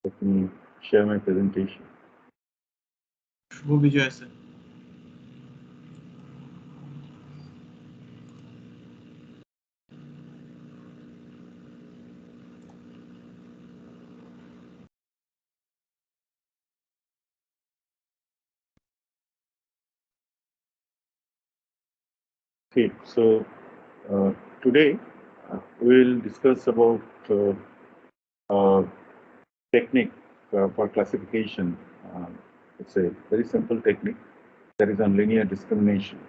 Let me share my presentation. Shubh Vijay, sir. Okay, so today we'll discuss about uh, technique for classification. It's a very simple technique that is on linear discrimination,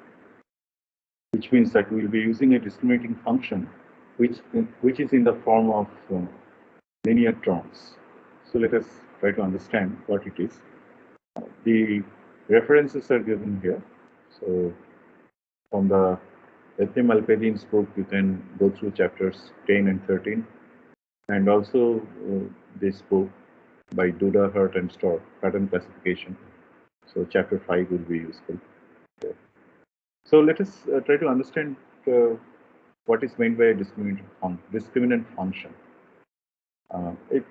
which means that we'll be using a discriminating function which is in the form of linear terms. So let us try to understand what it is. The references are given here. So from the Ethim Alpedine's book, you can go through chapters 10 and 13, and also this book by Duda, Hurt, and Storr, Pattern Classification. So chapter 5 will be useful. So let us try to understand what is meant by a discriminant function. A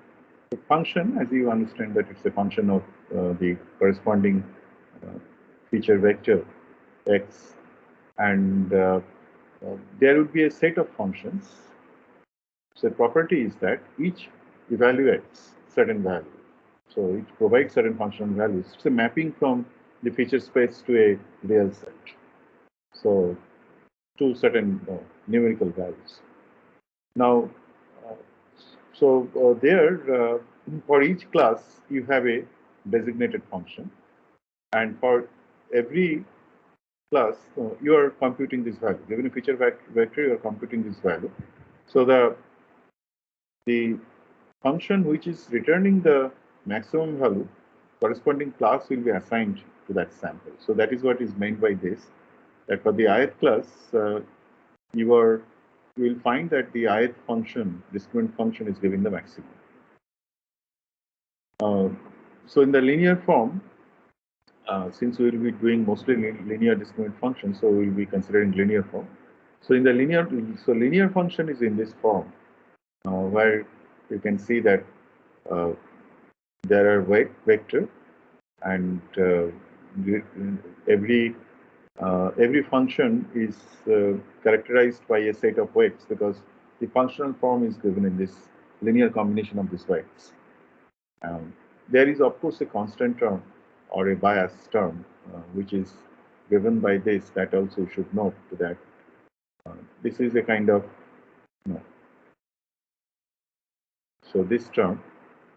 function, as you understand that it's a function of the corresponding feature vector x, and there would be a set of functions. So the property is that each evaluates certain value. So it provides certain functional values. It's a mapping from the feature space to a real set. So to certain numerical values. Now, uh, there for each class you have a designated function, and for every class you are computing this value. Given a feature vector, you are computing this value. So the function which is returning the maximum value, corresponding class will be assigned to that sample. So that is what is meant by this. That for the ith class, you will find that the ith function, discriminant function, is giving the maximum. So in the linear form, since we will be doing mostly linear discriminant functions, so we will be considering linear form. So in the linear function is in this form, where you can see that there are vector, and every function is characterized by a set of weights, because the functional form is given in this linear combination of these weights. There is, of course, a constant term or a bias term, which is given by this, that also should note that this is a kind of, so this term,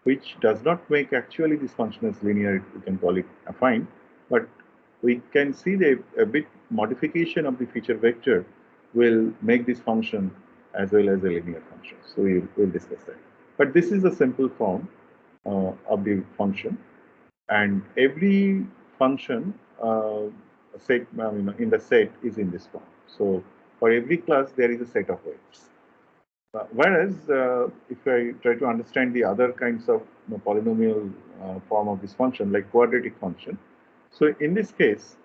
which does not make actually this function as linear, we can call it affine, but we can see a bit modification of the feature vector will make this function as well as a linear function. So we'll discuss that. But this is a simple form of the function, and every function set in the set is in this form. So for every class there is a set of weights. Whereas if I try to understand the other kinds of polynomial form of this function, like quadratic function, so in this case,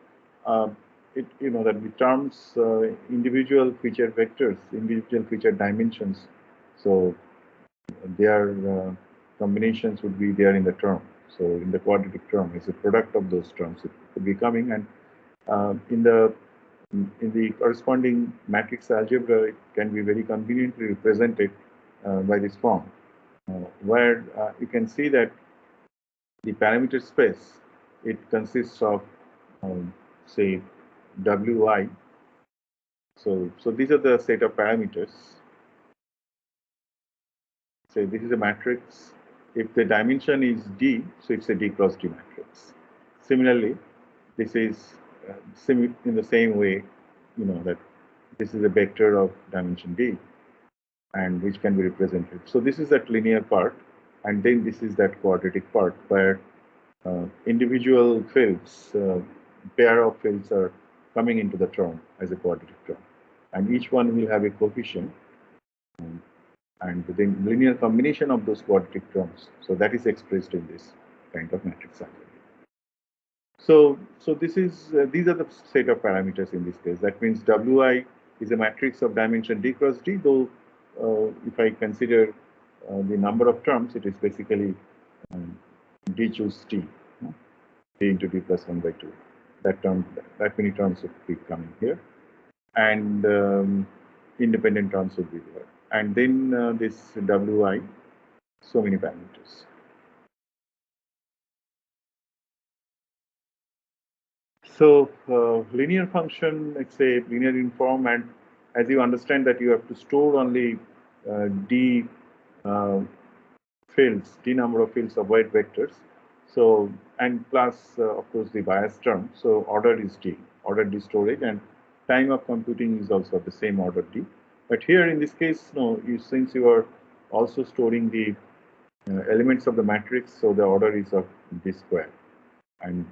that the terms individual feature vectors, individual feature dimensions, so their combinations would be there in the term. So in the quadratic term, it's a product of those terms. It could be coming, and in the corresponding matrix algebra, it can be very conveniently represented by this form, where you can see that the parameter space, it consists of say Wi. So these are the set of parameters. Say this is a matrix. If the dimension is D, so it's a D cross D matrix. Similarly, this is in the same way, that this is a vector of dimension D, and which can be represented. So this is that linear part, and then this is that quadratic part where individual fields, pair of fields are coming into the term as a quadratic term, and each one will have a coefficient, and the linear combination of those quadratic terms. So that is expressed in this kind of matrix algebra. So this is these are the set of parameters in this case. That means Wi is a matrix of dimension D cross D, though if I consider the number of terms, it is basically D choose T, D into D plus 1 by 2. That term, that many terms would be coming here, and independent terms would be there. And then this Wi, so many parameters. So linear function, it's a linear in form, and as you understand that you have to store only D uh, fields, D number of fields of white vectors. So, and plus, of course, the bias term. So, order is D, order D storage, and time of computing is also the same order D. But here in this case, no, since you are also storing the elements of the matrix, so the order is of D square, and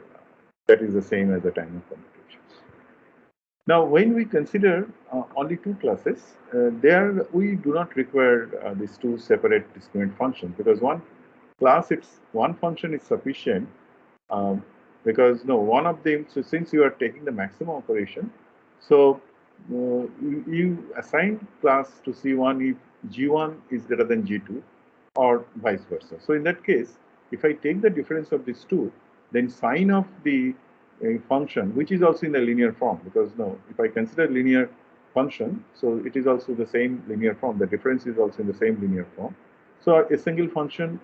that is the same as the time of computations. Now, when we consider only two classes, there we do not require these two separate discriminant functions, because one function is sufficient, um, because no one of them. So since you are taking the maximum operation, so you assign class to C1 if G1 is greater than G2, or vice versa. So in that case, if I take the difference of these two, then sign of the function, which is also in the linear form, because no, if I consider linear function, so it is also the same linear form. The difference is also in the same linear form. So a single function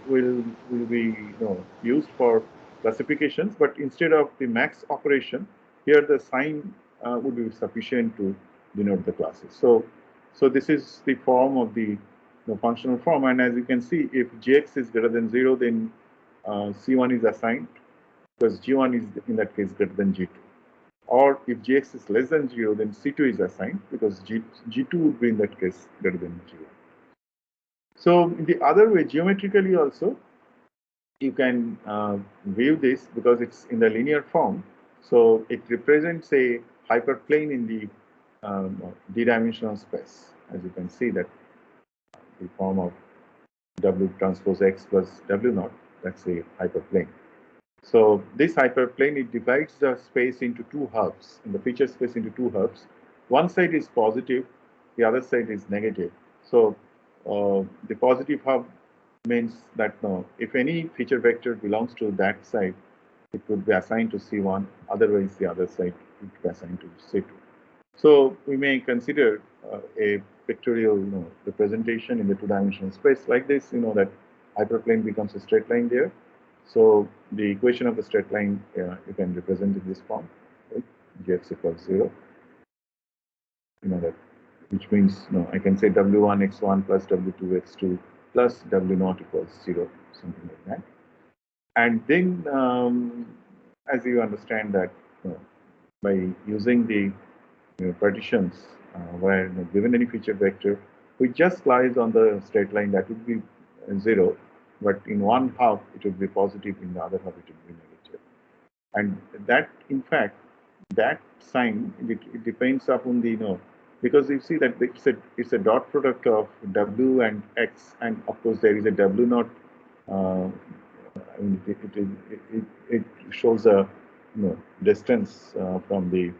will be used for classifications, but instead of the max operation, here the sign would be sufficient to denote the classes. So this is the form of the functional form, and as you can see, if Gx is greater than 0, then C1 is assigned, because G1 is in that case greater than G2. Or if Gx is less than 0, then C2 is assigned, because G2 would be in that case greater than G1. So in the other way, geometrically also, you can view this, because it's in the linear form. So it represents a hyperplane in the d-dimensional space. As you can see, that the form of W transpose X plus W naught, that's a hyperplane. So this hyperplane, it divides the space into two halves, in the feature space into two halves. One side is positive, the other side is negative. So the positive half means that if any feature vector belongs to that side, it would be assigned to C1, otherwise the other side would be assigned to C2. So we may consider a pictorial representation in the two-dimensional space like this, that hyperplane becomes a straight line there. So the equation of the straight line you can represent in this form, right? Gx equals 0. That, which means I can say W1 x1 plus W2 x2 plus W naught equals 0, something like that. And then, as you understand that by using the partitions where given any feature vector, which just lies on the straight line, that would be 0, but in one half it would be positive, in the other half it would be negative. And that, in fact, that sign, it depends upon the because you see that it's a dot product of W and X, and of course there is a W naught. I mean, it shows a distance from the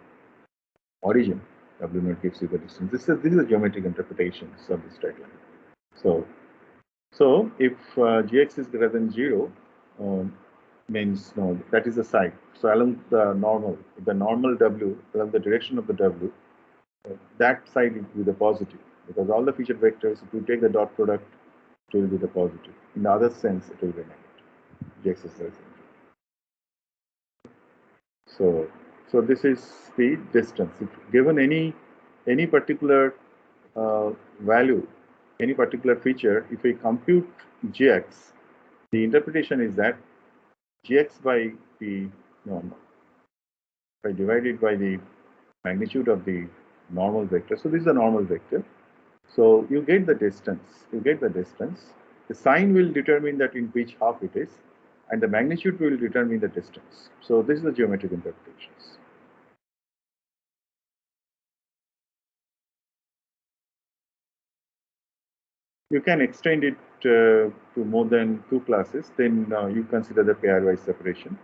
origin. W naught gives you the distance. This is a geometric interpretation of the straight line. So if Gx is greater than 0, means that is the side. So along the normal W, along the direction of the W, that side will be the positive, because all the feature vectors, if you take the dot product, it will be the positive. In the other sense, it will be negative. Gx is less than 0. So this is the distance. If given any particular value, any particular feature, if we compute Gx, the interpretation is that Gx by the normal, by divided by the magnitude of the normal vector. So this is a normal vector. So you get the distance. The sign will determine that in which half it is, and the magnitude will determine the distance. So this is the geometric interpretations. You can extend it to more than two classes. Then you consider the pairwise separation.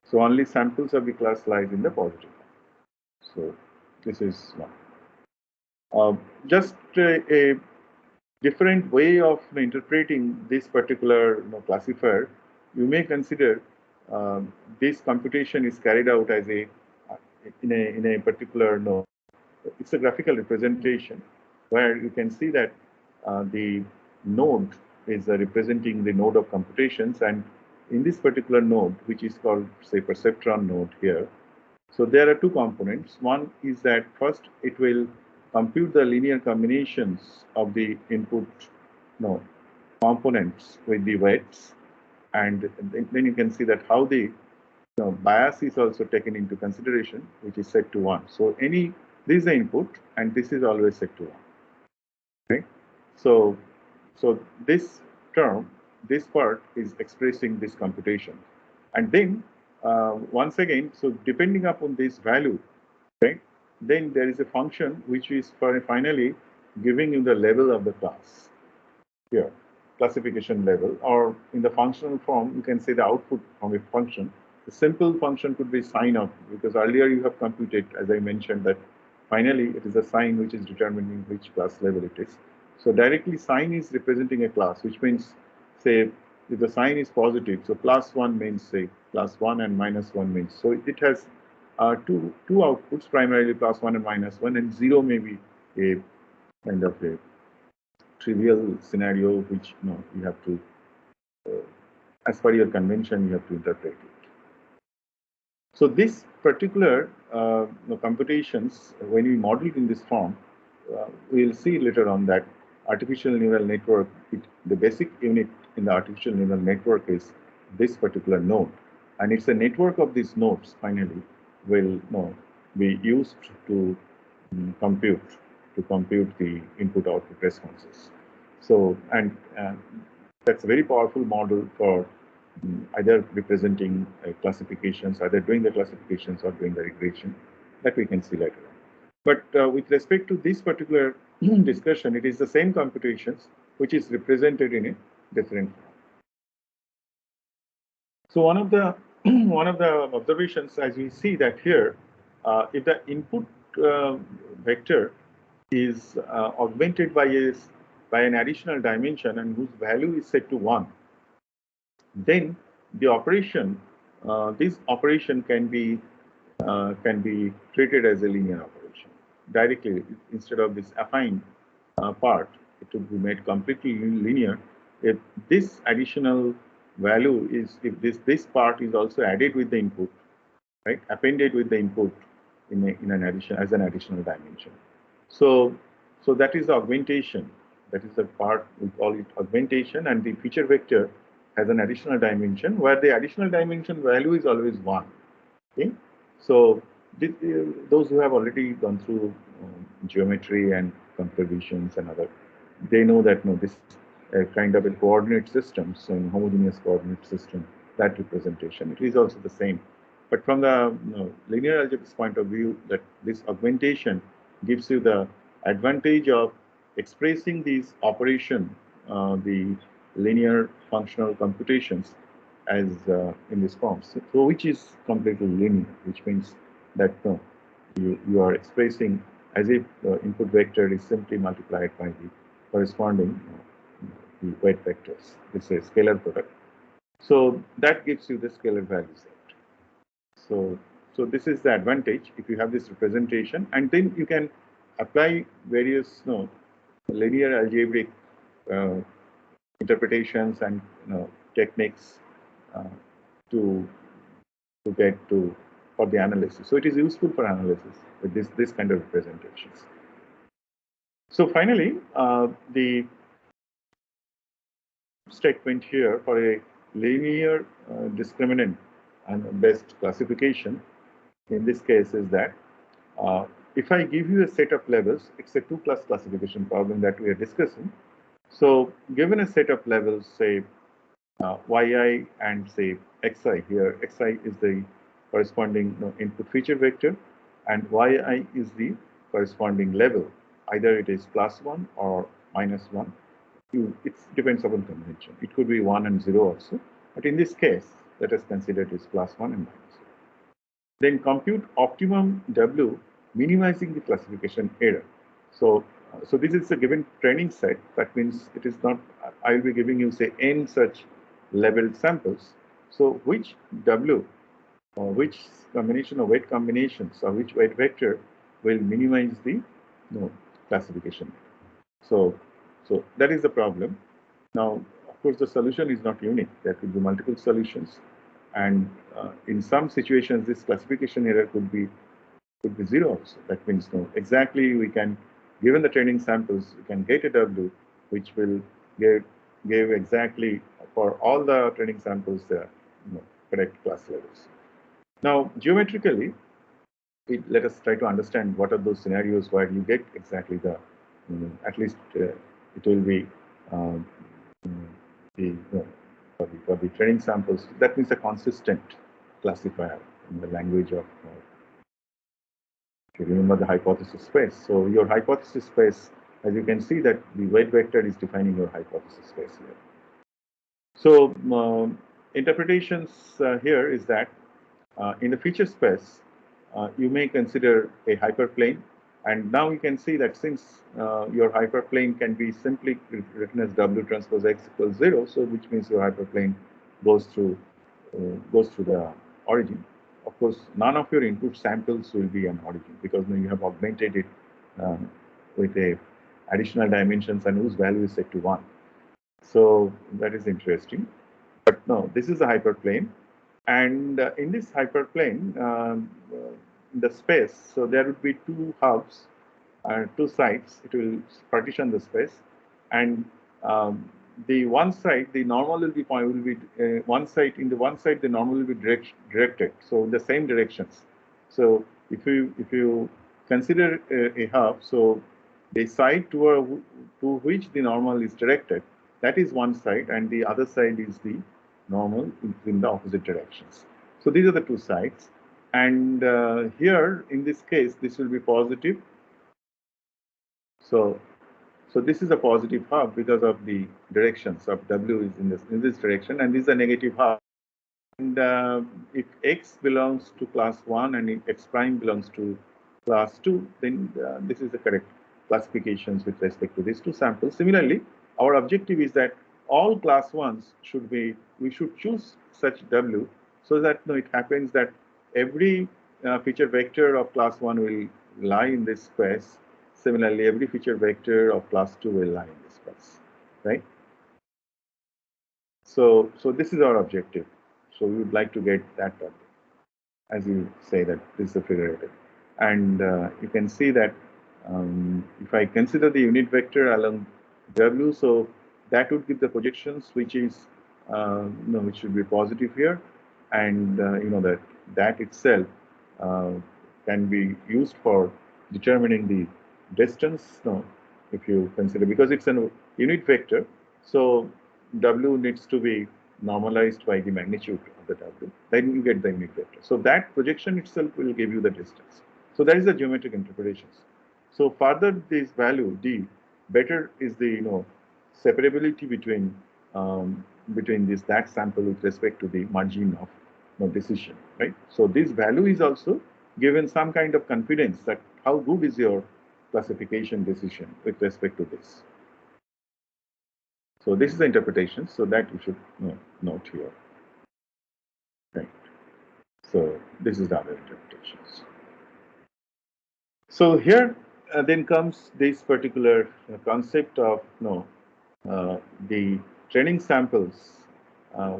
So only samples of the class lies in the positive. So this is one. Just a different way of interpreting this particular classifier, you may consider this computation is carried out as in a particular node. It's a graphical representation where you can see that the node is representing the node of computations, and in this particular node, which is called say perceptron node here, so there are two components. One is that first it will compute the linear combinations of the input components with the weights, and then you can see that how the bias is also taken into consideration, which is set to 1. So this is the input, and this is always set to 1. Okay, so this term, this part is expressing this computation, and then once again, so depending upon this value, right, then there is a function which is finally giving you the level of the class here, classification level, or in the functional form, you can say the output from a function. The simple function could be sign of, because earlier you have computed, as I mentioned, that finally it is a sign which is determining which class level it is. So directly sign is representing a class, which means, say, if the sign is positive, so +1 means, say, +1, and -1 means. So it has two outputs, primarily +1 and -1, and 0 may be a kind of a trivial scenario which you have to, as per your convention, you have to interpret it. So this particular computations, when we model it in this form, we'll see later on that artificial neural network, the basic unit in the artificial neural network is this particular node, and it's a network of these nodes finally will be used to compute the input-output responses. So, and that's a very powerful model for either representing classifications, either doing the classifications or doing the regression, that we can see later on. But with respect to this particular discussion, it is the same computations which is represented in a different form. So one of the observations, as we see that here, if the input vector is augmented by an additional dimension and whose value is set to 1, then the operation, this operation can be treated as a linear operation directly. Instead of this affine part, it will be made completely linear if this additional value is, if this part is also added with the input, right, appended with the input in an addition, as an additional dimension. So that is the augmentation. That is the part we call it augmentation, and the feature vector has an additional dimension where the additional dimension value is always 1. Okay, so those who have already gone through geometry and computer visions and other, they know that this kind of a coordinate system, so in homogeneous coordinate system, that representation, it is also the same. But from the linear algebra point of view, that this augmentation gives you the advantage of expressing these operation, the linear functional computations, as in this form, so which is completely linear, which means that you are expressing as if the input vector is simply multiplied by the corresponding the weight vectors. This is a scalar product. So that gives you the scalar value set. So this is the advantage if you have this representation, and then you can apply various linear algebraic interpretations and techniques to get to for the analysis. So it is useful for analysis with this kind of representations. So finally, the statement here for a linear discriminant and best classification in this case is that if I give you a set of levels, it's a 2-class classification problem that we are discussing. So given a set of levels, say yi and say xi, here xi is the corresponding input feature vector, and yi is the corresponding level. Either it is +1 or -1. It depends upon convention. It could be 1 and 0 also. But in this case, let us consider it is +1 and -1. Then compute optimum W, minimizing the classification error. So So this is a given training set. That means it is not, I will be giving you say n such labeled samples. So which W or which combination of weight combinations or which weight vector will minimize the classification. So that is the problem. Now, of course, the solution is not unique. There could be multiple solutions, and in some situations, this classification error could be zero also. That means exactly we can, given the training samples, we can get a W which will give exactly for all the training samples the correct class levels. Now, geometrically, let us try to understand what are those scenarios where you get exactly the, at least it will be um, the, for the training samples, that means a consistent classifier in the language of, if you remember the hypothesis space. So your hypothesis space, as you can see that the weight vector is defining your hypothesis space here. So interpretations here is that in the feature space, you may consider a hyperplane. And now you can see that since your hyperplane can be simply written as W transpose X equals 0, so which means your hyperplane goes through the origin. Of course, none of your input samples will be an origin because now you have augmented it with a additional dimensions and whose value is set to 1. So that is interesting. But no, this is a hyperplane. And in this hyperplane, in the space, so there would be two hubs, two sides. It will partition the space, and the one side, the normal will be one side. In the one side, the normal will be directed, so the same directions. So if you consider a hub, so the side to which the normal is directed, that is one side, and the other side is the normal in the opposite directions. So these are the two sides. And here, in this case, this will be positive. So this is a positive hub because of the directions of W is in this direction, and this is a negative hub. And if X belongs to class 1 and if X prime belongs to class 2, then this is the correct classifications with respect to these two samples. Similarly, our objective is that all class 1s we should choose such W so that it happens that every feature vector of class 1 will lie in this space. Similarly, every feature vector of class 2 will lie in this space, right? So this is our objective. So we would like to get that object, as you say that this is a figurative. And you can see that if I consider the unit vector along W, so that would give the projections, which is which should be positive here, and that itself uh, can be used for determining the distance. If you consider, because it's a unit vector, so W needs to be normalized by the magnitude of the W. Then you get the unit vector. So that projection itself will give you the distance. So that is the geometric interpretations. So further, this value D, better is the separability between that sample with respect to the margin of decision, right? So this value is also given some kind of confidence that how good is your classification decision with respect to this. So this is the interpretation. So that you should note here, right? So this is the other interpretations. So here then comes this particular concept of the training samples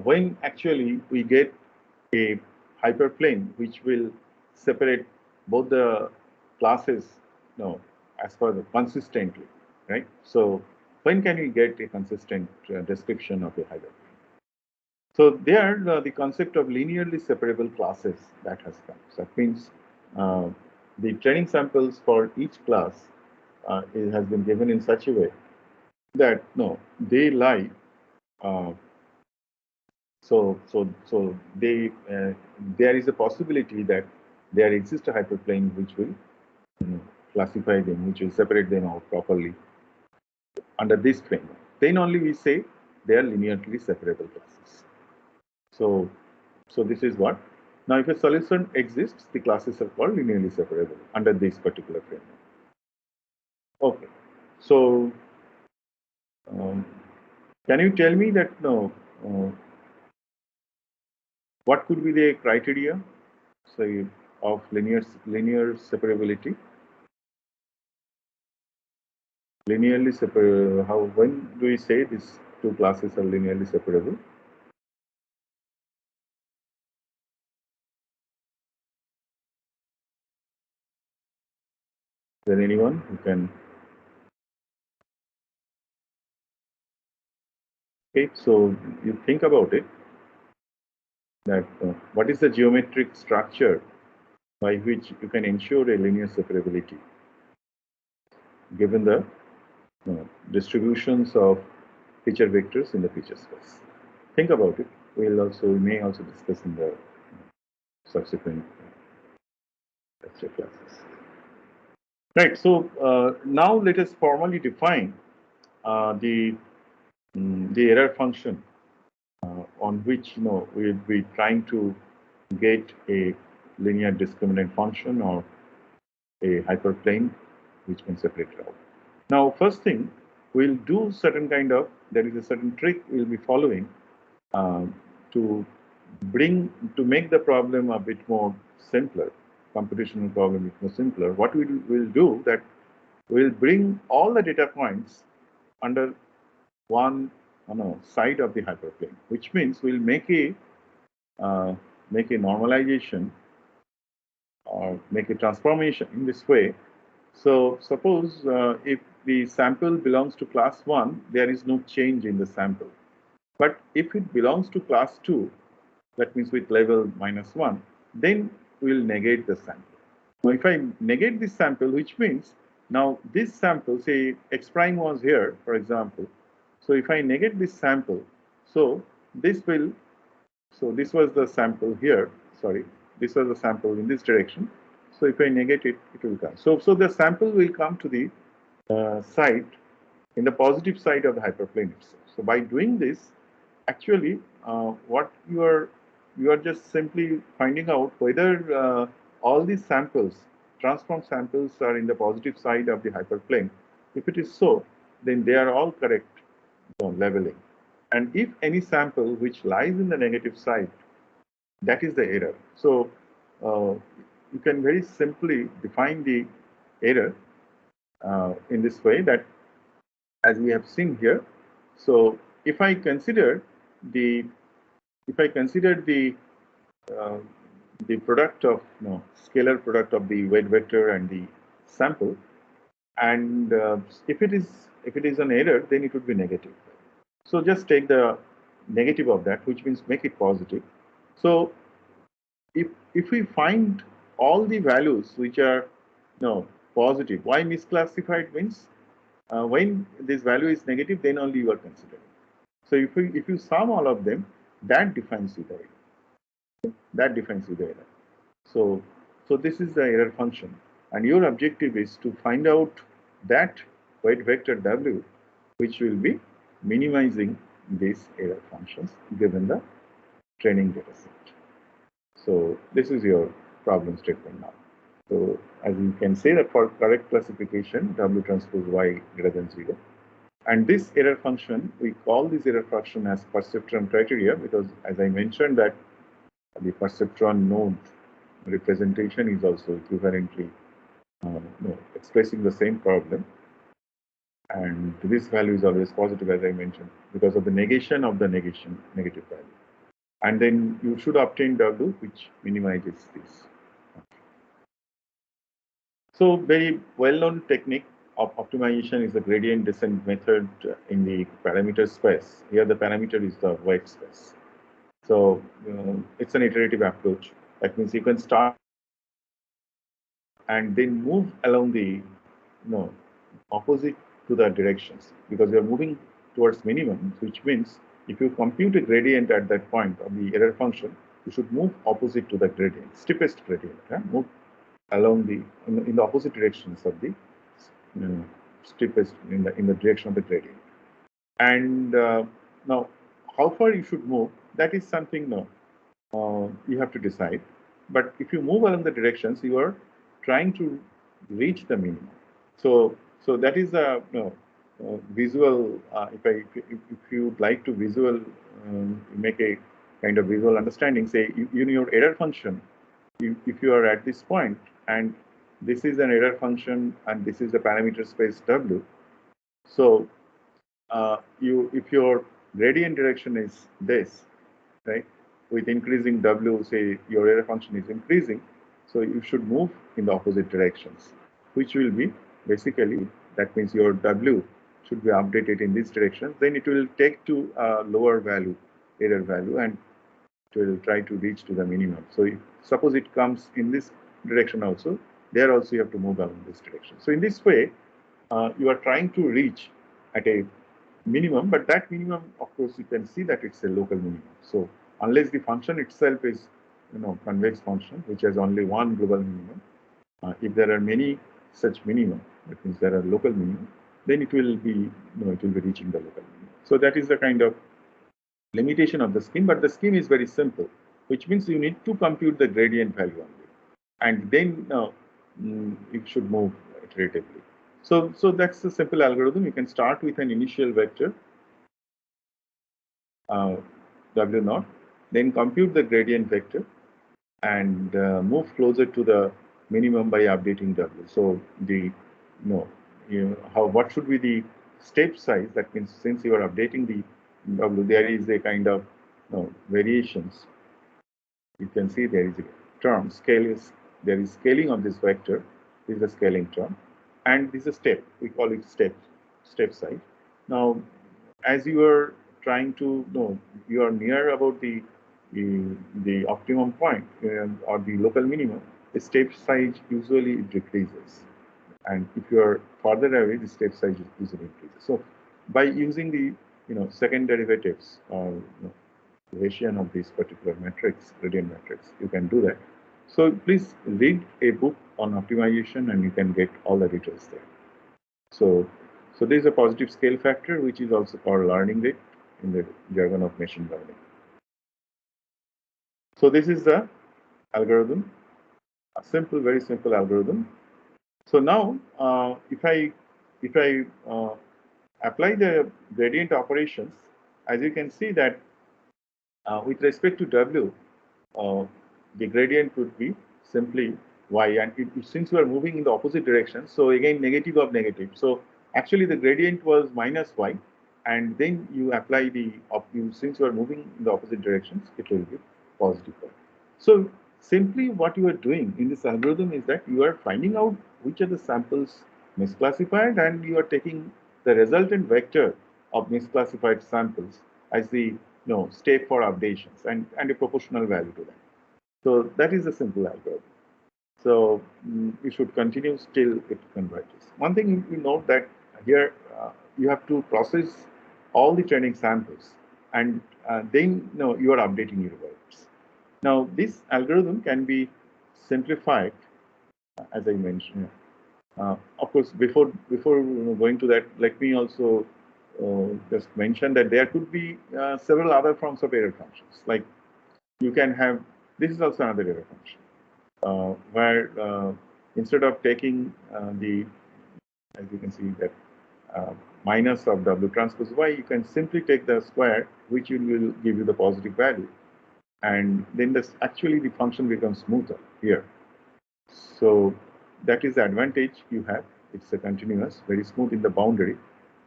when actually we get a hyperplane which will separate both the classes as per the consistently, right? So when can we get a consistent description of a hyperplane? So there the concept of linearly separable classes that has come. So that means the training samples for each class it has been given in such a way that they lie so they there is a possibility that there exists a hyperplane which will classify them, which will separate them out properly under this framework. Then only we say they are linearly separable classes. So this is what. Now, if a solution exists, the classes are called linearly separable under this particular framework. Okay. So, um, can you tell me that no, what could be the criteria, say, of linear separability? Linearly separable. How? When do we say these two classes are linearly separable? Is there anyone who can? Okay, so you think about it. That what is the geometric structure by which you can ensure a linear separability given the distributions of feature vectors in the feature space? Think about it. We may also discuss in the subsequent lecture classes. Right. So now let us formally define the error function on which we'll be trying to get a linear discriminant function or a hyperplane which can separate it out. Now, first thing, we'll do certain kind of, there is a certain trick we'll be following um, to make the problem a bit more simpler, computational problem a bit more simpler. What we'll do that we'll bring all the data points under one side of the hyperplane, which means we'll uh, make a normalization or make a transformation in this way. So suppose if the sample belongs to class 1, there is no change in the sample. But if it belongs to class 2, that means with level -1, then we'll negate the sample. Now, if I negate this sample, which means now this sample, say x prime was here, for example. So if I negate this sample, so this will, so this was the sample here, sorry, this was the sample in this direction. So if I negate it, it will come. So the sample will come to the side, in the positive side of the hyperplane itself. So by doing this, actually, what you are just simply finding out whether all these samples, transform samples, are in the positive side of the hyperplane. If it is so, then they are all correct leveling. And if any sample which lies in the negative side, that is the error. So you can very simply define the error in this way, that as we have seen here. So if I consider the uh, the product of scalar product of the weight vector and the sample, and if it is an error, then it would be negative. So just take the negative of that, which means make it positive. So if we find all the values which are positive, why misclassified means when this value is negative, then only you are considering. So if you sum all of them, that defines you the error. That defines you the error. So this is the error function, and your objective is to find out that weight vector W, which will be minimizing these error functions given the training data set. So this is your problem statement now. So as you can say that for correct classification, W transpose Y greater than 0. And this error function, we call this error function as perceptron criteria, because as I mentioned that the perceptron node representation is also equivalently expressing the same problem. And this value is always positive, as I mentioned, because of the negation of the negative value. And then you should obtain W, which minimizes this. So very well-known technique of optimization is the gradient descent method in the parameter space. Here the parameter is the weight space. So it's an iterative approach. That means you can start and then move along the opposite to the directions, because you're moving towards minimum, which means if you compute a gradient at that point of the error function, you should move opposite to the gradient, steepest gradient. Move along in the opposite directions of the steepest in the direction of the gradient. And now, how far you should move, that is something you have to decide. But if you move along the directions, you are trying to reach the minimum. So So that is a visual. If you would like to make a kind of visual understanding, say in your error function, if you are at this point and this is an error function and this is the parameter space W. So if your gradient direction is this, right, with increasing W, say your error function is increasing, so you should move in the opposite directions, which will be basically, that means your W should be updated in this direction, then it will take to a lower value, error value, and it will try to reach to the minimum. So if, suppose it comes in this direction also, there also you have to move along this direction. So in this way, you are trying to reach at a minimum, but that minimum, of course, you can see that it's a local minimum. So unless the function itself is, convex function, which has only one global minimum, if there are many such minimum, that means there are local minimum, then it will be, it will be reaching the local minimum. So that is the kind of limitation of the scheme, but the scheme is very simple, which means you need to compute the gradient value only, and then you should move iteratively. So that's a simple algorithm. You can start with an initial vector W naught, then compute the gradient vector and move closer to the minimum by updating W. So what should be the step size? That means since you are updating the W, there is a kind of variations. You can see there is a term there is scaling of this vector. This is a scaling term, and this is a step. We call it step size. Now, as you are trying to know, you are near about the optimum point or the local minimum, the step size usually decreases, and if you are further away, the step size usually increases. So, by using the second derivatives or Hessian of this particular matrix, gradient matrix, you can do that. So please read a book on optimization, and you can get all the details there. So there is a positive scale factor, which is also called learning rate in the jargon of machine learning. So this is the algorithm, a simple, very simple algorithm. So now, if I apply the gradient operations, as you can see that with respect to W, the gradient would be simply y, and since we are moving in the opposite direction, so again negative of negative. So actually the gradient was minus y, and then you apply since you are moving in the opposite directions, it will be positive y. So simply what you are doing in this algorithm is that you are finding out which are the samples misclassified, and you are taking the resultant vector of misclassified samples as the step for updations and a proportional value to that. So that is a simple algorithm. So you should continue till it converges. One thing you note that here you have to process all the training samples, and then you are updating your values. Now this algorithm can be simplified, as I mentioned. Of course, before going to that, let me also just mention that there could be several other forms of error functions. Like you can have, this is also another error function, where instead of taking as you can see that minus of W transpose Y, you can simply take the square, which will give you the positive value. And then actually the function becomes smoother here. So that is the advantage you have. It's a continuous, very smooth in the boundary.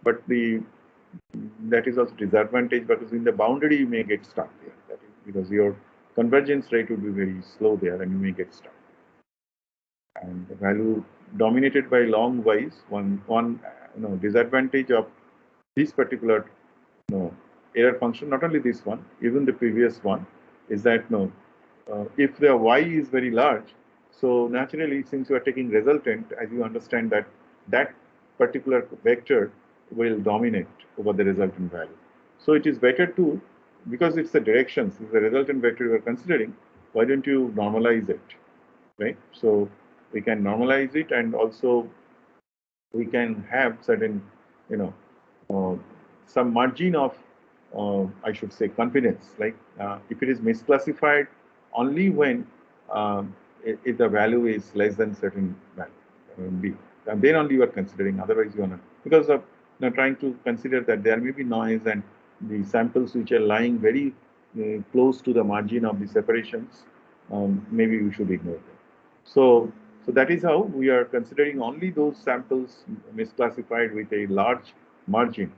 But that is also disadvantage, because in the boundary you may get stuck there. That is because your convergence rate would be very slow there, and you may get stuck. And the value dominated by long y's, one disadvantage of this particular error function, not only this one, even the previous one, is that if the y is very large, so naturally, since you are taking resultant, as you understand that particular vector will dominate over the resultant value. So it is better to, because it's the directions, it's the resultant vector you are considering, why don't you normalize it, right? So we can normalize it, and also we can have certain, some margin of, I should say, confidence. Like if it is misclassified only when if the value is less than certain value, B. and then only you are considering. Otherwise, you are not, because of trying to consider that there may be noise and the samples which are lying very close to the margin of the separations. Maybe we should ignore them. So that is how we are considering only those samples misclassified with a large margin.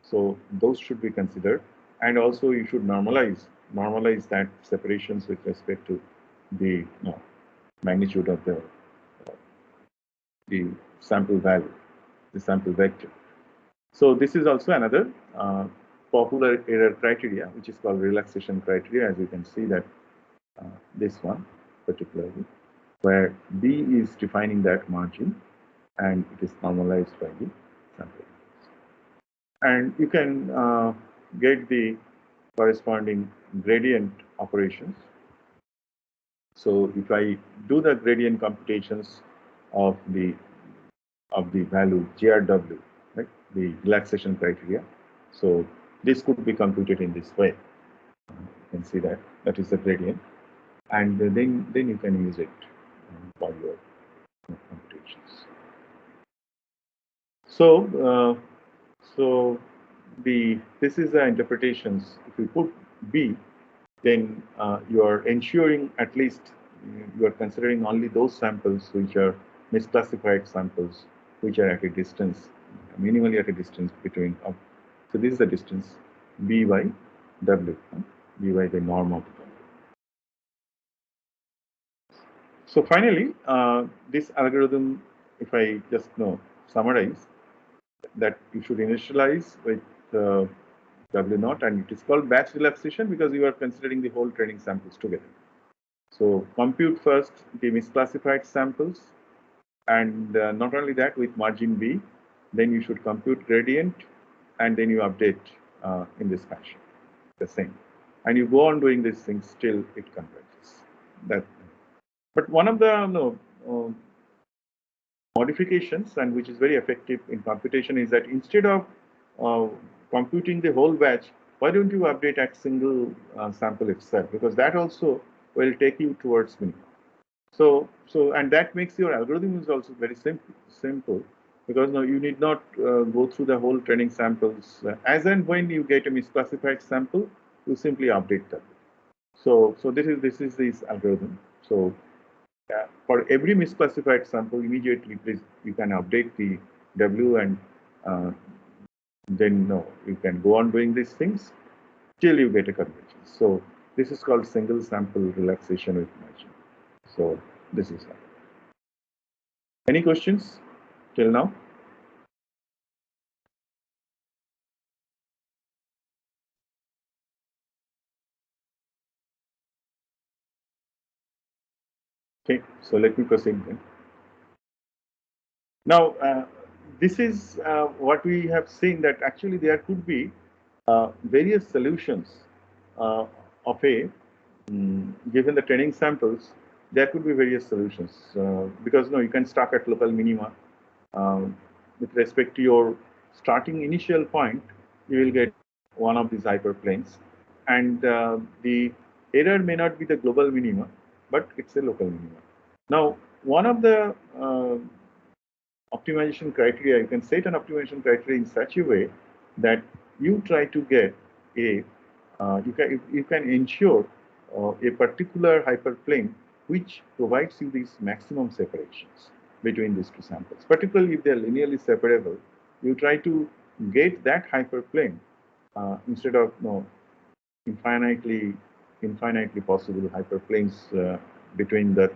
So those should be considered, and also you should normalize that separations with respect to the magnitude of the sample value, the sample vector. So this is also another popular error criteria, which is called relaxation criteria. As you can see that this one particularly, where B is defining that margin and it is normalized by the sample. And you can get the corresponding gradient operations. So if I do the gradient computations of the value GRW, right, the relaxation criteria, so this could be computed in this way. You can see that is the gradient, and then you can use it for your computations. So this is the interpretations. If you put B, then you are ensuring at least you are considering only those samples which are misclassified samples, which are at a distance, minimally at a distance between. So this is the distance B by W, B by the norm of the W. So finally, this algorithm, if I just summarize, that you should initialize with W naught, and it is called batch relaxation because you are considering the whole training samples together. So compute first the misclassified samples, and not only that, with margin B, then you should compute gradient, and then you update in this fashion, the same. And you go on doing these things till it converges. But one of the modifications, and which is very effective in computation, is that instead of computing the whole batch, why don't you update at single sample itself? Because that also will take you towards minimum. So and that makes your algorithm is also very simple because now you need not go through the whole training samples. As and when you get a misclassified sample, you simply update that. So this is this algorithm. So for every misclassified sample, immediately please you can update the W, and then you can go on doing these things till you get a convergence. So this is called single sample relaxation with margin. So this is that. Any questions till now? Okay, so let me proceed then. Now, this is what we have seen, that actually there could be various solutions of a, given the training samples, there could be various solutions because you can start at local minima. With respect to your starting initial point, you will get one of these hyperplanes, and the error may not be the global minima, but it's a local minima. Now, one of the optimization criteria, you can set an optimization criteria in such a way that you try to get a, you can ensure a particular hyperplane which provides you these maximum separations between these two samples. Particularly if they are linearly separable, you try to get that hyperplane instead of infinitely possible hyperplanes between the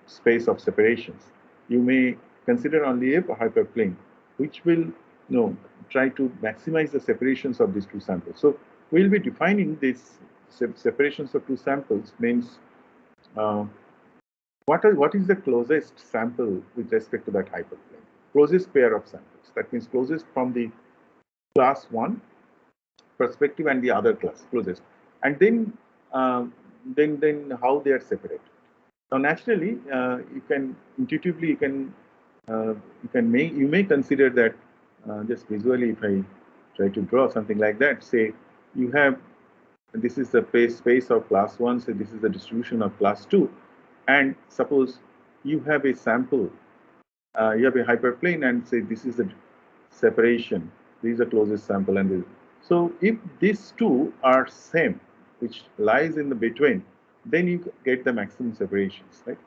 space of separations. You may consider only a hyperplane which will try to maximize the separations of these two samples. So we'll be defining these separations of two samples means what is the closest sample with respect to that hyperplane? Closest pair of samples. That means closest from the class 1 perspective and the other class closest. And then how they are separated. Now, naturally, you can intuitively you may consider that just visually. If I try to draw something like that, say you have this is the space of class 1, so this is the distribution of class 2, and suppose you have a sample you have a hyperplane and say this is the separation. These are closest sample and this. So if these two are same, which lies in the between, then you get the maximum separations, right?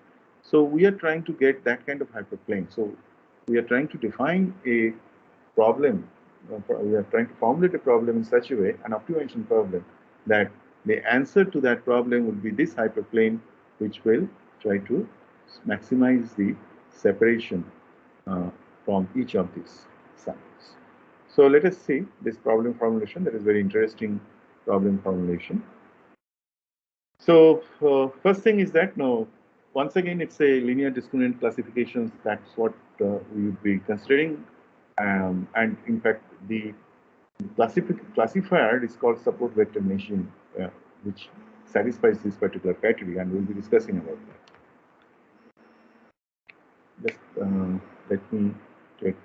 So we are trying to get that kind of hyperplane. So we are trying to define a problem. We are trying to formulate a problem in such a way, an optimization problem, that the answer to that problem would be this hyperplane, which will try to maximize the separation uh, from each of these samples. So let us see this problem formulation. That is very interesting problem formulation. So first thing is that no, once again it's a linear discriminant classifications. That's what we would be considering, and in fact the classifier is called support vector machine, which satisfies this particular criteria, and we'll be discussing about that. Just let me take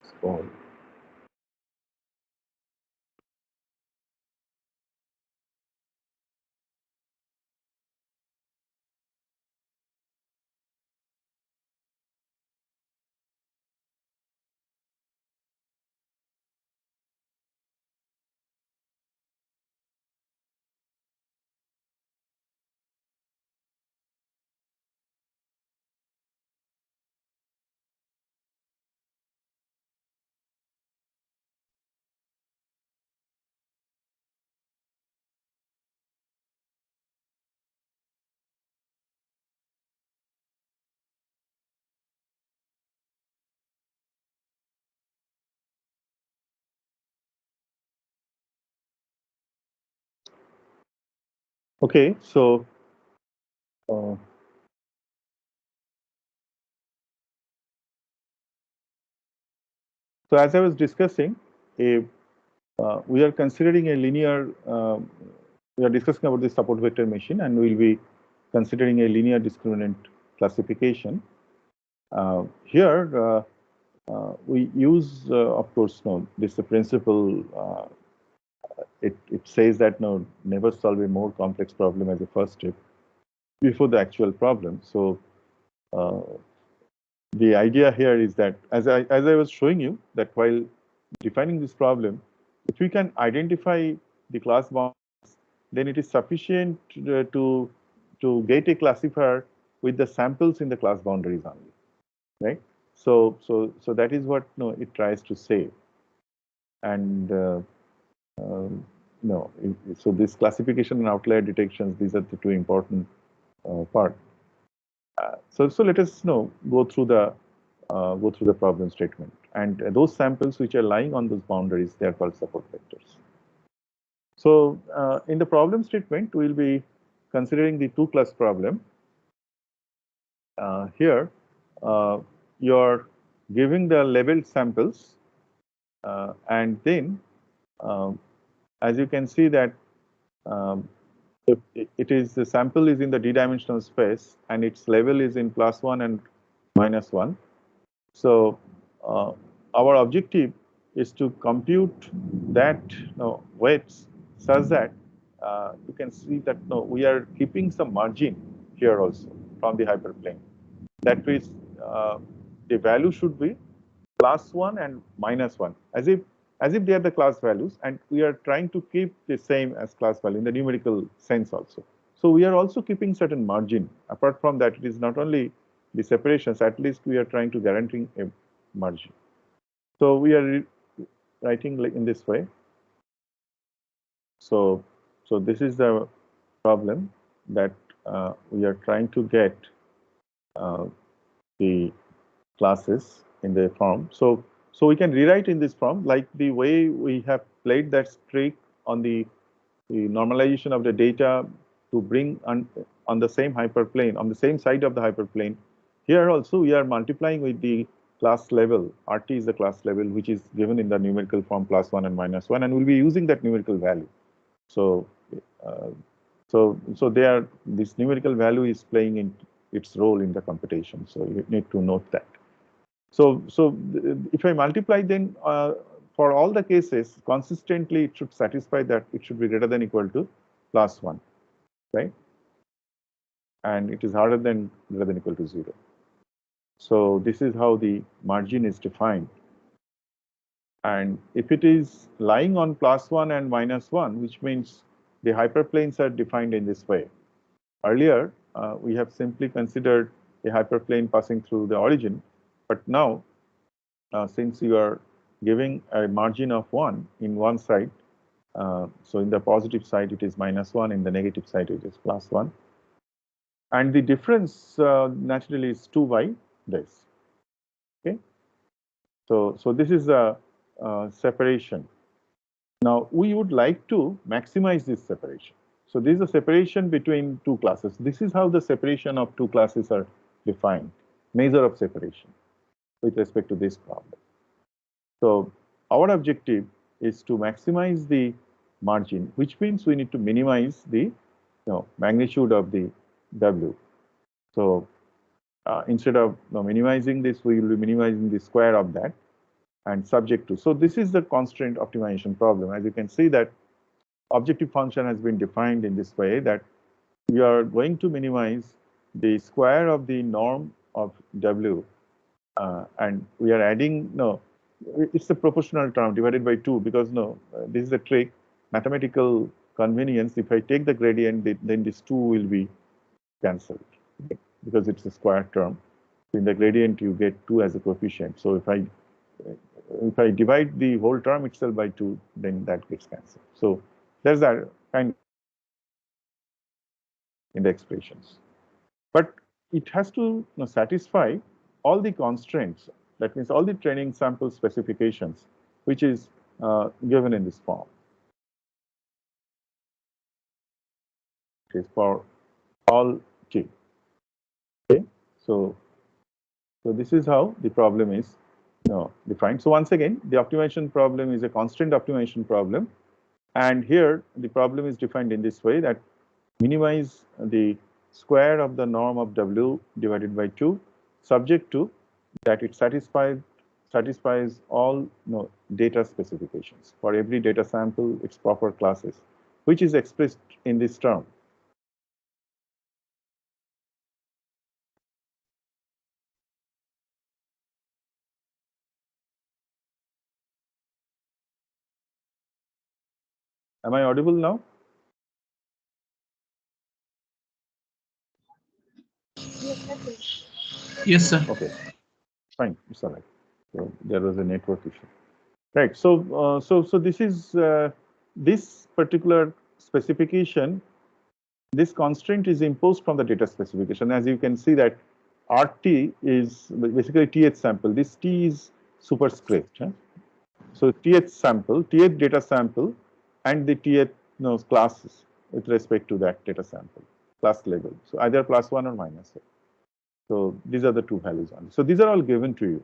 this call. Okay, so uh, so as I was discussing, we are considering a linear. We are discussing about the support vector machine, and we will be considering a linear discriminant classification. Here, we use, of course, no, this the principle. It says that no, never solve a more complex problem as a first step before the actual problem. So uh, the idea here is that, as I was showing you, that while defining this problem, if we can identify the class boundaries, then it is sufficient to get a classifier with the samples in the class boundaries only, right? So that is what no, it tries to say, and no, so this classification and outlier detections, these are the two important part. So let us know go through the problem statement, and those samples which are lying on those boundaries, they are called support vectors. So in the problem statement, we will be considering the two-class problem. Here, you are giving the labeled samples, and then as you can see that um, it is the sample is in the d-dimensional space, and its level is in +1 and -1. So our objective is to compute that weights such that you can see that we are keeping some margin here also from the hyperplane. That means the value should be +1 and -1, as if they are the class values, and we are trying to keep the same as class value in the numerical sense also. So we are also keeping certain margin. Apart from that, it is not only the separations, at least we are trying to guarantee a margin. So we are writing like in this way. So this is the problem that we are trying to get the classes in the form. So we can rewrite in this form like the way we have played that trick on the normalization of the data to bring on the same hyperplane, on the same side of the hyperplane. Here also we are multiplying with the class level. RT is the class level, which is given in the numerical form +1 and -1, and we'll be using that numerical value. So uh, so there, this numerical value is playing in its role in the computation. So you need to note that. So if I multiply, then for all the cases, consistently it should satisfy that it should be greater than equal to +1, right? And it is harder than greater than equal to 0. So this is how the margin is defined. And if it is lying on +1 and -1, which means the hyperplanes are defined in this way. Earlier, we have simply considered a hyperplane passing through the origin, but now, since you are giving a margin of 1 in one side, so in the positive side it is -1, in the negative side it is +1. And the difference naturally is 2 by this. Okay, so this is a separation. Now we would like to maximize this separation. So this is a separation between two classes. This is how the separation of two classes are defined, measure of separation with respect to this problem. So our objective is to maximize the margin, which means we need to minimize the magnitude of the W. So instead of minimizing this, we will be minimizing the square of that and subject to. So this is the constraint optimization problem. As you can see that objective function has been defined in this way, that we are going to minimize the square of the norm of W, and we are adding, it's a proportional term divided by 2, because this is a trick, mathematical convenience. If I take the gradient, then this 2 will be cancelled, because it's a square term. In the gradient, you get 2 as a coefficient. So if I divide the whole term itself by 2, then that gets cancelled. So there's that kind of in the expressions. But it has to satisfy all the constraints. That means all the training sample specifications, which is given in this form. It is for all T. Okay, so this is how the problem is defined. So once again, the optimization problem is a constraint optimization problem, and here the problem is defined in this way, that minimize the square of the norm of W divided by 2, subject to that it satisfies all data specifications. For every data sample, its proper classes, which is expressed in this term. Am I audible now? Yes, sir. Okay, fine, it's all right. So there was a network issue. Right. So so this is this particular specification. This constraint is imposed from the data specification. As you can see that RT is basically TH sample. This T is superscript. So TH sample, TH data sample, and the TH classes with respect to that data sample, class level. So either +1 or -1. So these are the two values on. So these are all given to you.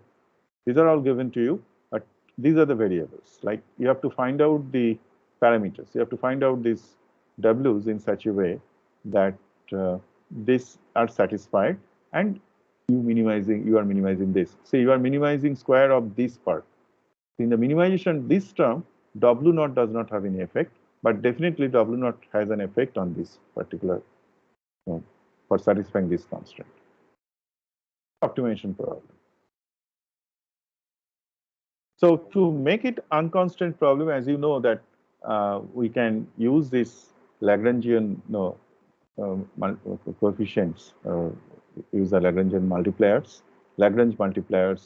These are all given to you, but these are the variables. Like you have to find out the parameters. You have to find out these W's in such a way that these are satisfied, and you are minimizing this. Say you are minimizing square of this part. In the minimization, this term W naught does not have any effect, but definitely W naught has an effect on this particular for satisfying this constraint. Optimization problem. So to make it unconstant problem, as you know that we can use this Lagrangian coefficients, use the Lagrangian multipliers, Lagrange multipliers,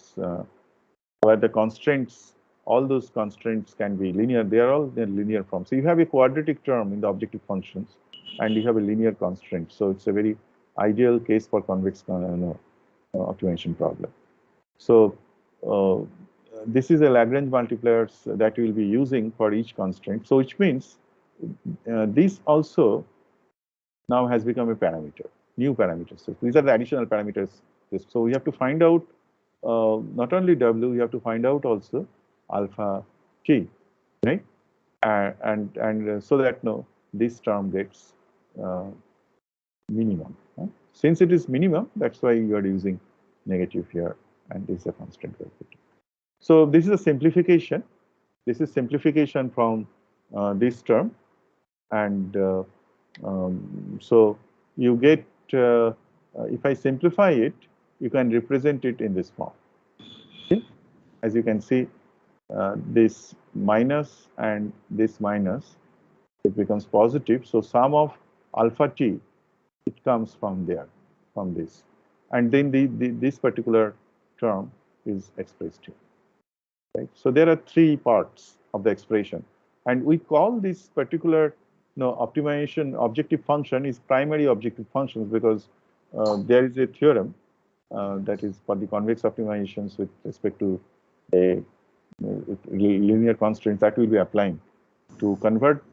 where the constraints, all those constraints can be linear. They are all in linear form. So you have a quadratic term in the objective functions, and you have a linear constraint. So it's a very ideal case for convex optimization problem. So this is a Lagrange multipliers that we will be using for each constraint. So which means this also now has become a parameter, new parameters. So these are the additional parameters. So we have to find out not only W, we have to find out also alpha T, right? And so that this term gets minimum. Since it is minimum, that's why you are using negative here, and this is a constant coefficient. So this is a simplification. This is simplification from this term, and so you get if I simplify it, you can represent it in this form. See? As you can see, this minus and this minus, it becomes positive. So sum of alpha t, it comes from there, from this. And then this particular term is expressed here. Right? So there are three parts of the expression. And we call this particular optimization objective function is primary objective functions because there is a theorem that is for the convex optimizations with respect to a linear constraints that will be applying to convert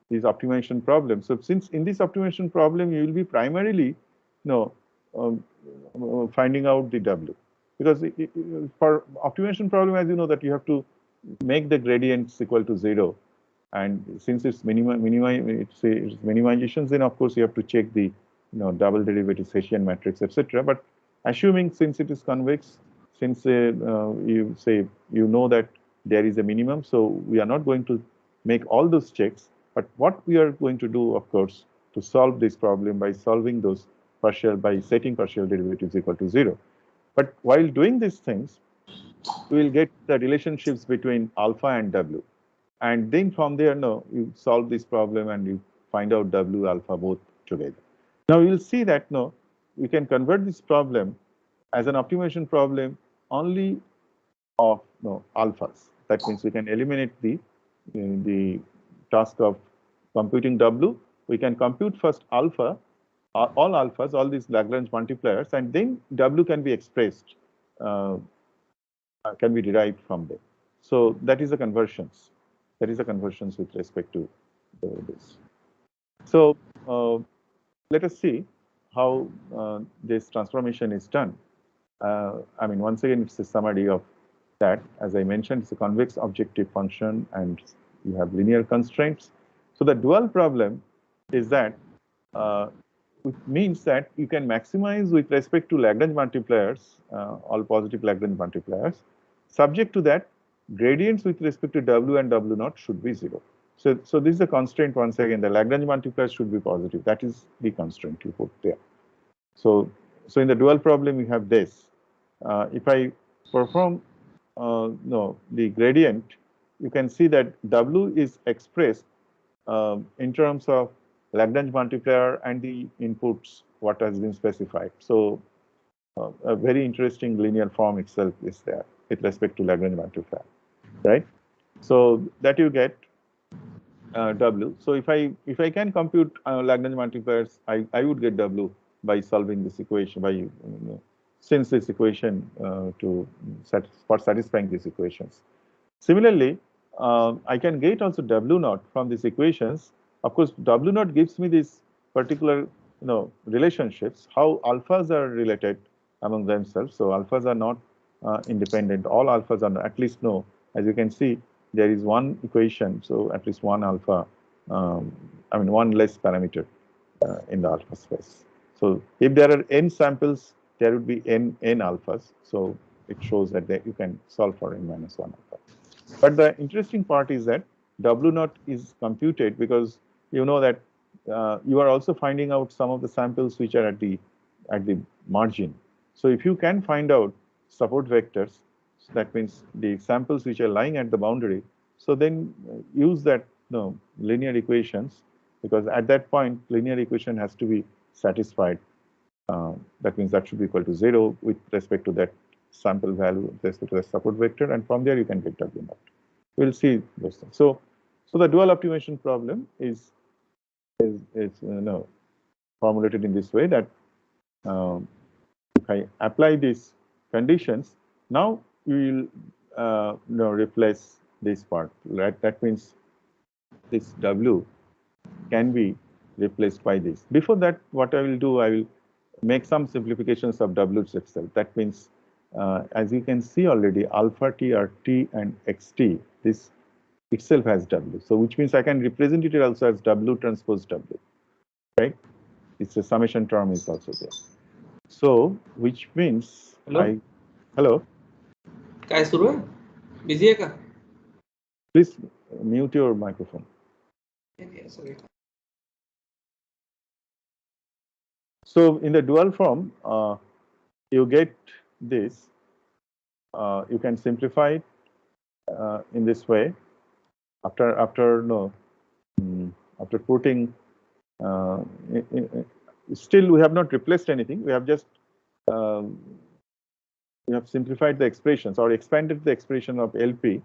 these optimization problems. So since in this optimization problem, you will be primarily finding out the W. Because for optimization problem, as you know, that you have to make the gradients equal to 0. And since it's minimizations, then of course you have to check the double derivatives, Hessian matrix, etc. But assuming since it is convex, since you say you know that there is a minimum, so we are not going to make all those checks. But what we are going to do, of course, to solve this problem by solving those by setting partial derivatives equal to 0. But while doing these things, we will get the relationships between alpha and W. And then from there, you solve this problem and you find out W alpha both together. Now you'll see that you can convert this problem as an optimization problem only of alphas. That means we can eliminate the task of computing W. We can compute first alpha, all alphas, all these Lagrange multipliers, and then W can be expressed, can be derived from there. So that is the conversions. That is the conversions with respect to this. So let us see how this transformation is done. I mean, once again, it's a summary of that. As I mentioned, it's a convex objective function, and you have linear constraints. So the dual problem is that which means that you can maximize with respect to Lagrange multipliers, all positive Lagrange multipliers. Subject to that, gradients with respect to W and W naught should be 0. So this is a constraint once again. The Lagrange multipliers should be positive. That is the constraint you put there. So in the dual problem, you have this. If I perform the gradient, you can see that W is expressed in terms of Lagrange multiplier and the inputs, what has been specified. So a very interesting linear form itself is there with respect to Lagrange multiplier, right? So that you get W. So if I can compute Lagrange multipliers, I would get W by solving this equation, by since this equation for satisfying these equations. Similarly, I can get also W naught from these equations. Of course, W naught gives me this particular relationships, how alphas are related among themselves. So alphas are not independent. All alphas are at least as you can see, there is one equation, so at least one alpha, I mean one less parameter in the alpha space. So if there are n samples, there would be n alphas. So it shows that you can solve for n minus 1 alpha. But the interesting part is that W naught is computed because you know that you are also finding out some of the samples which are at the margin. So if you can find out support vectors, so that means the samples which are lying at the boundary, so then use that linear equations, because at that point linear equation has to be satisfied. That means that should be equal to 0 with respect to that sample value with respect to the support vector, and from there you can get W naught. We'll see those things. So the dual optimization problem is formulated in this way that if I apply these conditions, now you will replace this part, right? That means this W can be replaced by this. Before that, what I will do, I will make some simplifications of W itself. That means, as you can see already, alpha t, RT, and xt, this itself has W. So which means I can represent it also as W transpose W, right? It's a summation term is also there. So which means hello. काय सुरू आहे? Busy आहे का? Please mute your microphone. So in the dual form, you get this. You can simplify it in this way. After putting still we have not replaced anything. We have just we have simplified the expressions or expanded the expression of LP.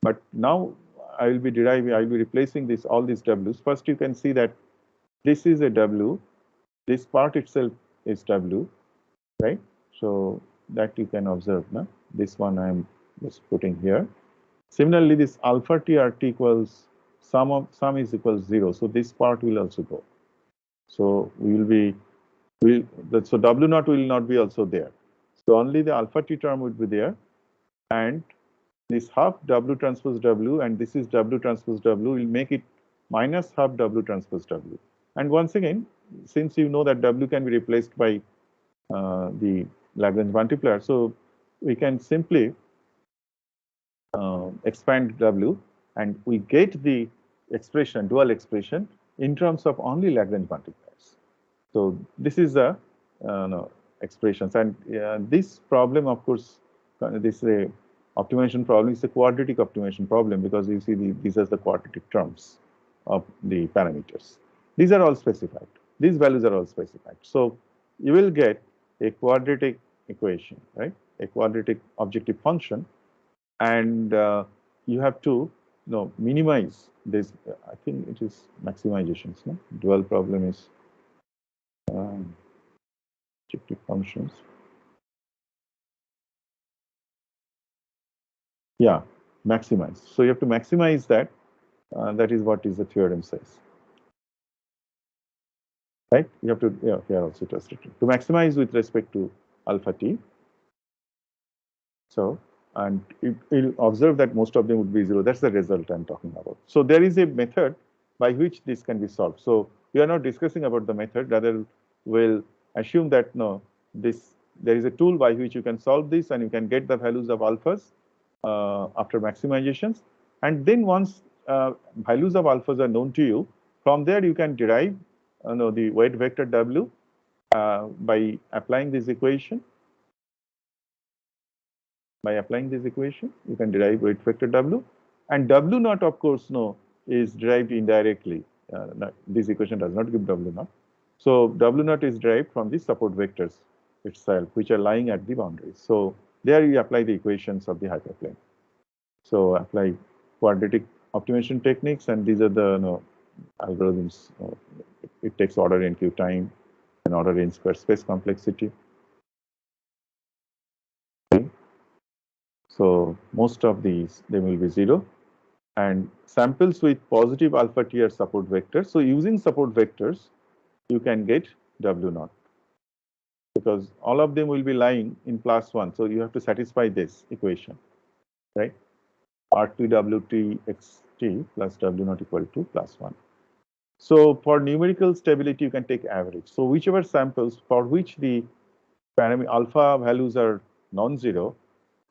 But now I will be replacing all these W's. First, you can see that this is a W. This part itself is W, right? So that you can observe. No? This one I am just putting here. Similarly, this alpha T RT equals sum is equals 0. So this part will also go. So we will be so W naught will not be also there. So only the alpha T term would be there, and this half W transpose W and this is W transpose W will make it minus half W transpose W. And once again, since you know that W can be replaced by the Lagrange multiplier, so we can simply expand W and we get the expression, dual expression in terms of only Lagrange multipliers. So this is the expressions, and this problem, of course, this optimization problem is a quadratic optimization problem because you see these are the quadratic terms of the parameters. These are all specified. These values are all specified. So you will get a quadratic equation, right? A quadratic objective function, and you have to minimize this. I think it is maximizations. No? Dual problem is objective functions. Yeah, maximize. So you have to maximize that. That is what is the theorem says. Right? You have to, here also it was written. To maximize with respect to alpha t. So, and you'll observe that most of them would be 0. That's the result I'm talking about. So there is a method by which this can be solved. So we are not discussing about the method, rather we'll assume that there is a tool by which you can solve this and you can get the values of alphas after maximizations. And then once values of alphas are known to you, from there you can derive the weight vector W by applying this equation. By applying this equation, you can derive weight vector W. And W naught, of course, is derived indirectly. This equation does not give W naught. So W naught is derived from the support vectors itself, which are lying at the boundaries. So there you apply the equations of the hyperplane. So apply quadratic optimization techniques, and these are the algorithms. It takes order n cube time and order n square space complexity. Okay. So most of these, they will be 0. And samples with positive alpha T are support vectors. So using support vectors, you can get W naught. Because all of them will be lying in +1. So you have to satisfy this equation, right? RTWT plus W naught equal to +1. So for numerical stability, you can take average. So whichever samples for which the parameter alpha values are non-zero,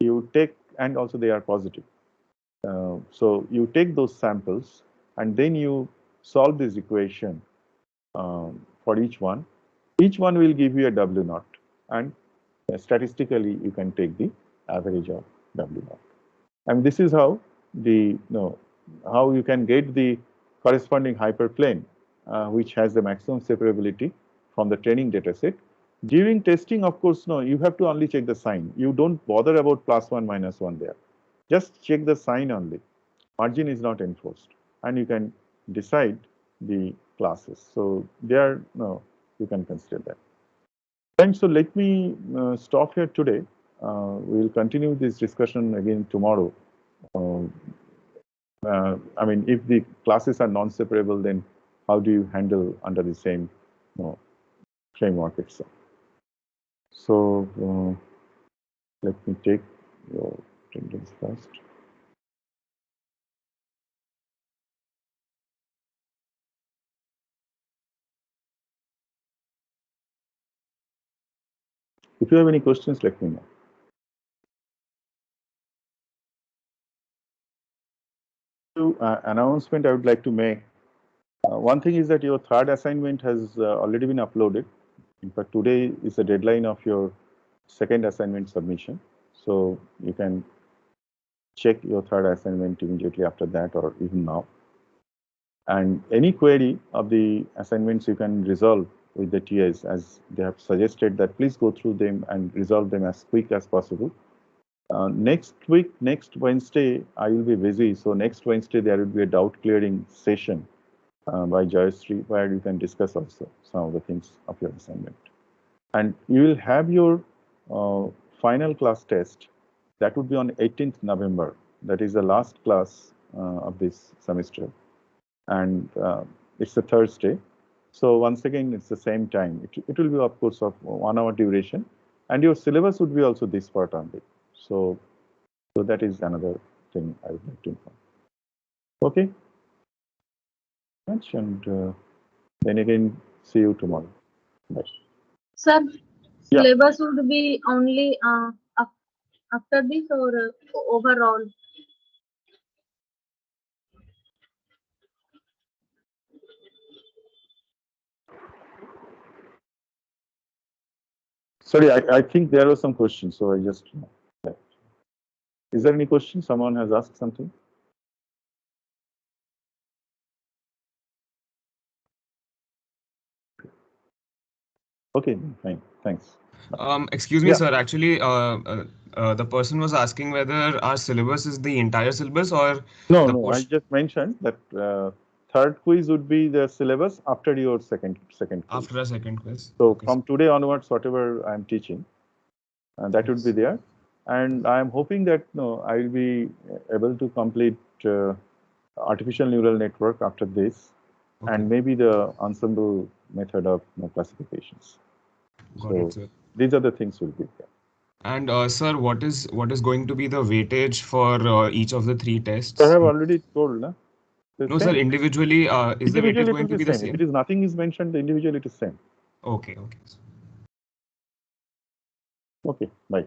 you take, and also they are positive. So you take those samples and then you solve this equation for each one. Each one will give you a W naught, and statistically you can take the average of W naught. And this is how how you can get the corresponding hyperplane, which has the maximum separability from the training data set. During testing, of course, you have to only check the sign. You don't bother about +1, -1 there. Just check the sign only. Margin is not enforced, and you can decide the classes. So there, you can consider that. Thanks. So let me stop here today. We will continue this discussion again tomorrow. I mean, if the classes are non-separable, then how do you handle under the same framework itself? So let me take your attendance first. If you have any questions, let me know. Announcement I would like to make. One thing is that your third assignment has already been uploaded. In fact, today is the deadline of your second assignment submission. So you can check your third assignment immediately after that or even now. And any query of the assignments you can resolve with the TAs, as they have suggested that please go through them and resolve them as quick as possible. Next week, next Wednesday, I will be busy. So next Wednesday, there will be a doubt clearing session by Jayashree, where you can discuss also some of the things of your assignment. And you will have your final class test. That would be on 18th November. That is the last class of this semester. And it's a Thursday. So once again, it's the same time. It will be, of course, of 1 hour duration. And your syllabus would be also this part only. So that is another thing I would like to inform. Okay. And then again, see you tomorrow. Bye. Sir, Yeah. syllabus would be only after this or overall? Sorry, I think there are some questions, so I just. Is there any question? Someone has asked something? Okay, fine. Thanks. Excuse me, Yeah. sir. Actually, the person was asking whether our syllabus is the entire syllabus or No, the no. I portion just mentioned that third quiz would be the syllabus after your second quiz. after a second quiz. So Okay, sir. from today onwards, whatever I'm teaching, that would be Yes. there. And I'm hoping that I will be able to complete artificial neural network after this, Okay. and maybe the ensemble method of classifications. Got it, So sir. these are the things will be there. And sir, what is going to be the weightage for each of the three So I tests? have already told, na? The No, sir. same. Individually, is the weightage Individually, it going will to be be the same. If it same? is nothing is mentioned, the individual it is same. Okay. Okay. Okay, bye.